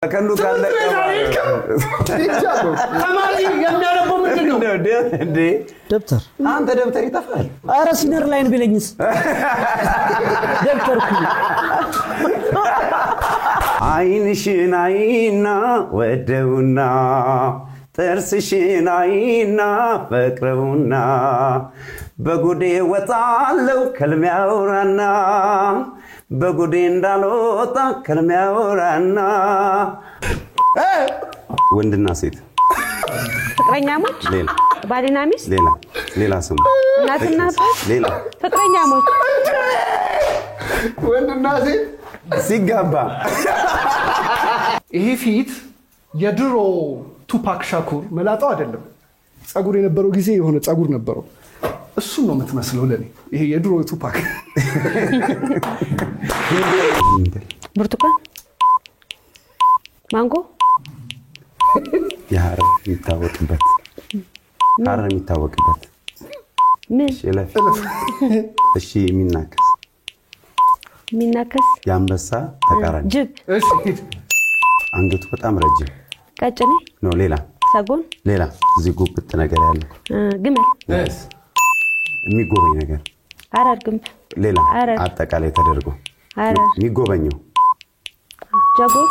ከንዱ ካለ ተማሪ የሚያነበው ምንድነው እንዴ ደብተር አንተ ደብተር ይጠፋል አረ ሲነር ላይን ቢለኝስ ደብተር ኩ አይንሽን አይና ወደውና ጥርስሽን አይና ፈቅረውና በጉዴ ወጣለው ከልሚያውራና በጉዴ እንዳልወጣ ከልሚያውራና ወንድና ሴት ፍቅረኛሞች ሌላ ባልና ሚስት ሌላ ስሙ እናትና አባት ሌላ ፍቅረኛሞች ወንድና ሴት ሲጋባ ይሄ ፊት የድሮ ቱፓክ ሻኩር መላጣው አይደለም ጸጉር የነበረው ጊዜ የሆነ ጸጉር ነበረው እሱ ነው የምትመስለው ለኔ ይሄ የድሮ ቱፓክ ብርቱካን ማንጎ ያረው የሚታወቅበት አረ የሚታወቅበት ምን እሺ የሚናከስ ያንበሳ ተቃራኒ ጅብ እሺ አንገቱ በጣም ረጅም ቀጭኔ ነው ሌላ ሰጎን ሌላ እዚህ ጉብጥ ነገር ያለው ግመል የሚጎበኝ ነገር አራር ግንብ ሌላ አጠቃላይ ተደርጎ የሚጎበኘው ጃጎል